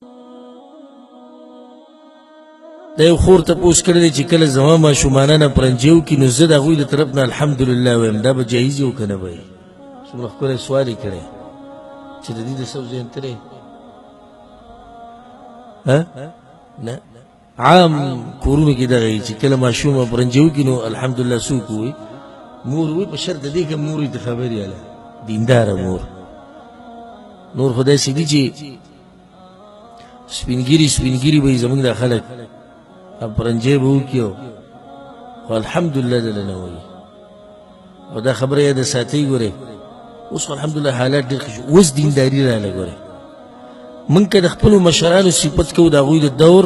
دا یو خور تپوس کړی دی چې کله زما ماشومانه نه پرنجي وکړي نو زه د هغوی د طرف نه الحمدلله وایم. دا به جایز یې و که نه به یې؟ څومره ښکلی سوال یې کړی چې د دې د څه ذهن ته دی نه عام کورونو کې دغه یي چې کله ماشومه پرنجي وکړي نو الحمدلله څوک ووایي مور وایي په شرط د دې که مور وي د خبرې هله دینداره مور. نور خو داسې دي چې سپینګیري به یې زموږ دا خلک پرنجی به وکړي خو الحمدلله دله نه وایي. او دا خبره یاده ساتئ. ګورئ اوس خو الحمدلله حالات ډېر ښه شو. اوس دینداري راغله. ګورئ موږ که د خپلو مشرانو صفت کوو د هغوی د دور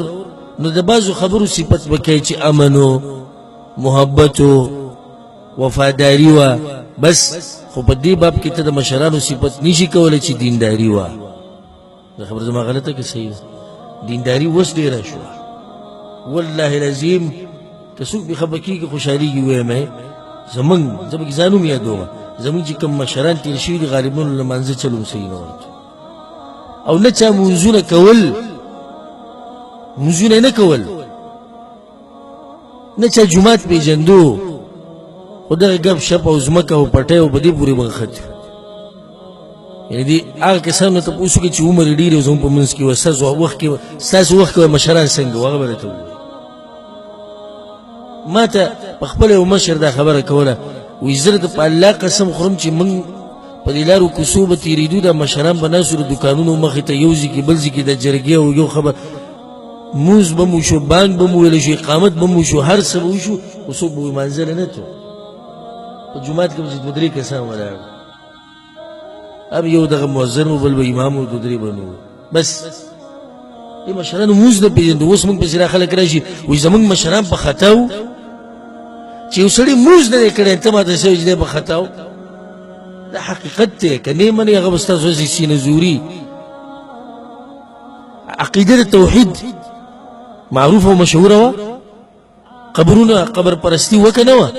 نو د بعضو خبرو صفت به کوي چې امن و محبت و وفاداري وه بس. خو په دې باب کې ته د مشرانو صفت نشي کولی چې دینداري وه. دا خبره زما غلطه که صحیح ده؟ دینداري اوس ډېره شوه. والله العظیم که څوک بې خفه کېږي خوشحالېږي ویم زمونږ زه پکې ځان هم یادوم زمونږ چې کوم مشران تېر شوي دي غالبا لمانځه چلوم صحیح نه ورته او نه چا مونځونه کول مونځونه یې نه کول نه چا جومات پېژندو خو دغه ګپ شپ او ځمکه او پټی او په دې پورې مغښت یعنې دې هغه کسانو ته تپوس وکړي چې عمر یې ډېر یو زموږ په منځ کې وه ستاسو وخت کې وه مشران څنګه وه هغه به راته ووایي. ما ته په خپله یو مشر دا خبره کوله وایي زه درته په الله قسم خورم چې موږ په دې لارو کوڅو به تېرېدو دا مشران به ناستو د دوکانونو مخې ته یو ځای کې بل ځای کې د جرګې او یو خبر مونځ به مو شو بانک به مو ویلی شو اقامت به مو شو هر څه به وشو خو څوک به لمانځلی نه تو په جومات کې به چې دوه درې کسان ولاړ اب یو دغه مؤذن و بل به امام و دوه درې به نو بس دې مشرانو مونځ نه پېژندو. اوس موږ پسې را خلک راشي وایي زموږ مشران په خطا و چې یو سړي مونځ نه دی کړی ته ماته څه وایي چې دی په خطا و. دا حقیقت دی که نه یې منې هغه به ستاسو هسې سینه زوري. عقیده د توحید معروفه او مشهوره وه. قبرونه قبر پرستي وه که نه وه؟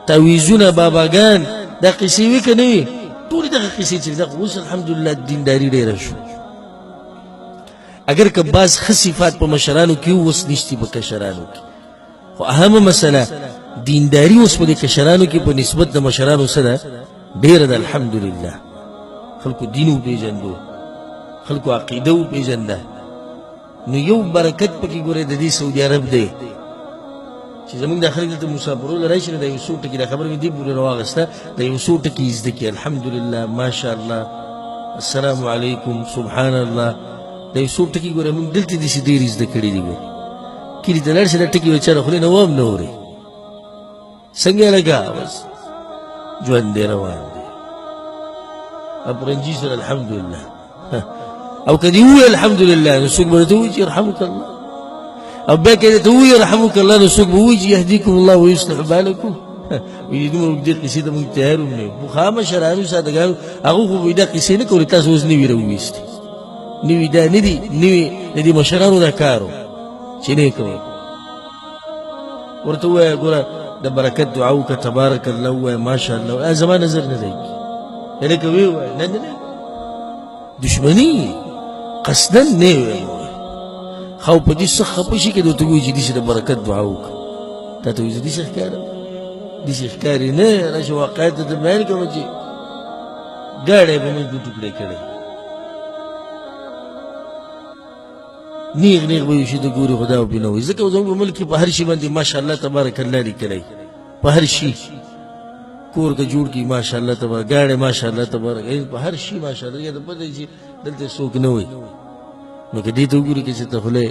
تعویزونه باباګان دا قصې وې که نه وې؟ ټولې دغه قصې چې دغه اوس الحمدلله دینداري ډېره شو. اگر که بعض ښه صفات په مشرانو کې اوس نشتي په کشرانو کې خو اهمه مسله دینداري اوس په دې کشرانو کې په نسبت د مشرانو څه ده ډېره ده. الحمدلله خلکو دین وپېژندو خلکو عقیده وپېژنده نو یو برکت پکې ګورئ د دې سعودي عرب دی چې زموږ دا خلک دلته مسافرو راشي نو دا یو څو ټکي دا خبره مې دې پورې راواغسته دا یو څو ټکي زده کړي الحمدلله ماشاءالله السلام علیکم سبحان الله دا یو څو ټکي ګوره موږ دلته داسې ډېر زده کړي دي. کلي ته لاړ شي دا ټکي بېچاره خولې نه وام نه اوري څنګه یې لګا بس ژوند دی روان دی اپرنجي سره الحمدلله او که دې ووایي الحمدلله نو څوک به درته ووایي چې یرحمک الله او بیا که درته ووایي یرحمک الله نو څوک به ووایي چې یهدیکم الله ویصلح بالکم. وایي دومره اوږدې قصې ته موږ تیار هم نه یو. پخوا مشرانو سادهګانو هغه خو به دا قصې نه کولې تاسو اوس نوي راوویستې نوي دا نه دي نوي د دې مشرانو دا کار و چې نه یې کوئ. ورته ووایه ګوره د برکت دعا وکړه تبارک الله ووایه ماشاءالله زما نظر نه دی لکه ویې ووایه نه نه دشمني قصدا نه یې ویل خو په دې څه خفه شي که درته ووایي چې داسې د برکت دعا وکړه تا ته وایي زه داسې ښکارم داسې ښکاري نه راشه واقعیت ته بیان کوم چې ګاډی به موږ دوه ټوکړې کړی نیغ نیغ به یو شي د ګوري خدا او پې نه وایي ځکه زموږ په ملک کې په هر شي باندې ماشاءالله تبارک الله لیکلی په هر شي کور که جوړ کړي ماشاءالله تبارک ګاډی ماشاءالله تبارک په هر شي ماشاءالله یا ته پته چې دلته څوک نه وایي نو که دې ته وګوري که چې ته خوله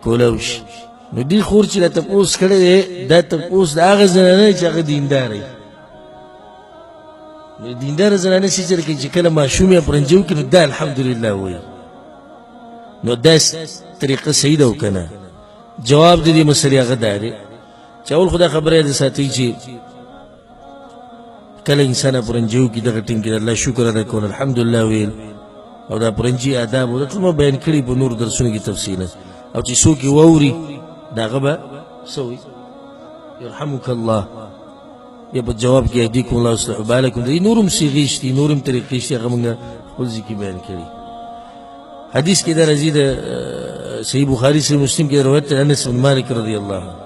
کولاو شي نو دې خور چې دا تپوس کړی دی دا تپوس د هغه زنانه چې هغه دینداره وي نو دینداره زنانه سیچر کوي چې کله ماشوم یې پرنجي وکړي نو دا الحمدلله وایي نو دا طریقه صحیح ده او که نه. جواب د دې مسلې هغه دا دی چې اول خو دا خبره یې د ساتئ چې کله انسان پرنجي وکړي دغه ټیم کې د الله شکر ادا کول الحمدلله ویل او دا پرنجي آداب او دا ټول ما بیان کړي په نورو درسونو کې تفصیلا او چې څوک یې واوري د هغه به څه وایي یرحمک الله یا په جواب کې یهدیکم الله ویصلح بالکم د دې نور هم صیغې شته نور هم طریقې شته هغه موږ خپل ځای کې بیان کړي. حدیث کې دا راځي د صحیح بخاری صحیح مسلم کې روایت انس بن مالک رضی الله عنه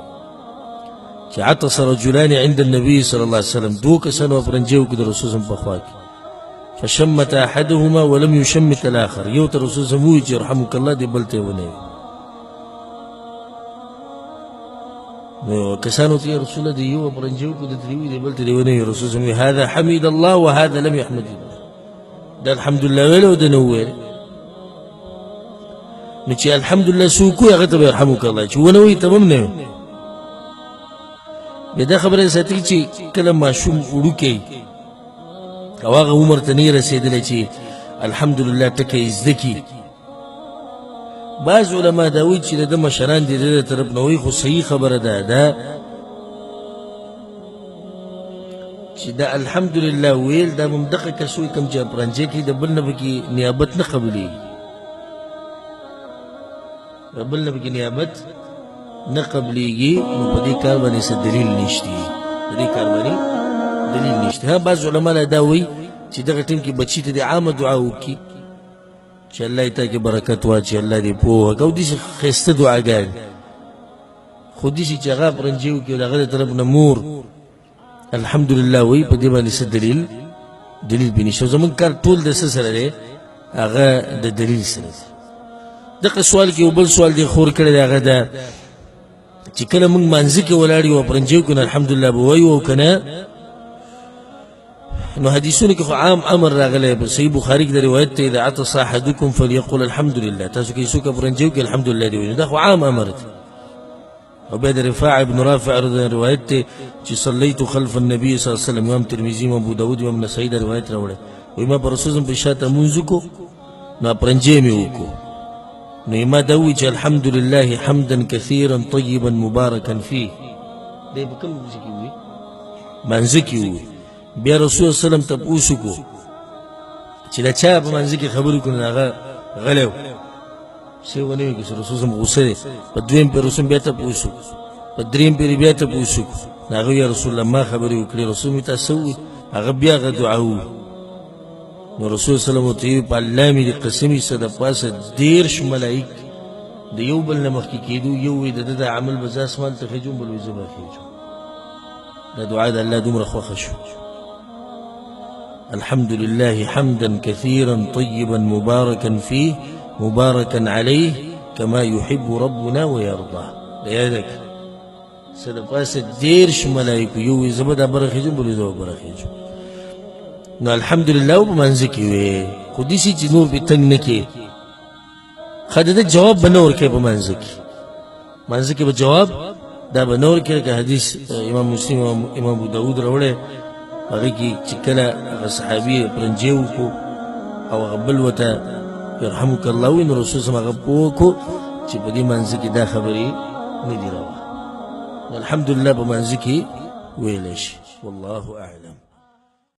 چې عطس رجلان عند النبي صلی الله علیه وسلم دو کسانو پرنجیو کې د رسول الله په خوا کې فشمت احدهما ولم يشمت الاخر یو تر رسول الله چې رحمك الله دې بلته ونه نو کسانو ته رسول الله دی یو پرنجیو کې د دې دې بلته ونه رسول الله هذا حمد الله وهذا لم يحمد الله دا الحمد لله ویلو د نو ویل نو چې الحمدلله سوکو هغه ته يرحمك الله چې ونه وي تمام نه به دا خبره ساتي چې کله ماشوم وړوکی او هغه عمر ته نه رسیدلی چې الحمدلله ټکی زده کی بعض علما دا وایي چې د مشران دي د طرف نه وایي خو صحیح خبره ده چې دا الحمدلله ویل دا ممدقه کسوی کم چې پرنجې کې د بل نه بکی نیابت نه قبلېږي بل نه بکی نیابت نه قبلېږي نو په دې کار باندې څه دلیل نشته په دې کار باندې دلیل نشته ها بعض علما دا وایي چې دغه ټیم کې بچی ته د عامه دعا وکړي چې الله یې ته کې برکت واچي الله دې پوهه کو دې ښایسته دعاګانې خو دې چې هغه پرنجې وکړي د هغه د طرف نه مور الحمدلله وایي په دې باندې څه دلیل به نشته زموږ کار ټول د څه سره دی هغه د دلیل سره دی دغه سوال کې یو بل سوال دی خور کړی دی هغه ده چې کله موږ مانځه کې ولاړ یو پرنجې وکړو الحمدلله به وایو او که نه نو حدیثونو کې خو عام امر راغلی په صحیح بخاري کې د روایت ته اذا عطس احدکم فليقل الحمد لله تاسو کې څوک پرنجې وکړي الحمدلله دی وایي دا خو عام امر دی او بیا د رفاع ابن رافع روایت ته چې صلیت خلف النبي صلی الله علیه وسلم امام ترمذی امام ابو داود امام نسائی دا روایت راوړی وایي ما په رسول الله په شاته مونځ وکړو نو پرنجې مې وکړو نو ما دا وایي چې الحمدلله حمدا كثيرا طيبا مباركا فيه دی په کوم ځای کې وایي مانځه کې وایي بیا رسول الله صلی الله علیه وسلم تپوس وکړو چې دا چا په مانځه کې خبرې کړو هغه غلی و څه ونه وایي چې رسول الله غوسه دی په دویم پیر رسول بیا تپوس وکړو په دریم پیر بیا تپوس وکړو هغه یا رسول الله ما خبرې وکړې رسول مې تاسو وایي هغه بیا هغه دعا وایي نو رسول صلی الله علیه وسلم په الله مې د قسمې څه د پاسه 10 ملائک د یو بل نه مخکې کېدو یو وایي د عمل به زه اسمان ته خېږم بل وایي زه به خېږم دا دعا د الله دومره خوښه شو الحمد لله حمدا كثيرا طيبا مباركا فيه مباركا عليه كما يحب ربنا ويرضى لذلك سلفاس 10 ملائکه یو زبدا برخیجو بل زو برخیجو نو الحمد لله وبمنځ کې وي خو دې چې نور به تنگ نه کې خدای ته جواب بنور کې په منځ کې به جواب دا بنور کې که حدیث امام مسلم او امام ابو داود راوړي هغه کې چې کله صحابي پرنجې وکړو او قبل وته يرحمك الله وين رسول الله هغه پوکو چې په دې منځ کې دا خبرې نه دی راوړه الحمد لله په منځ کې ویل شي والله اعلم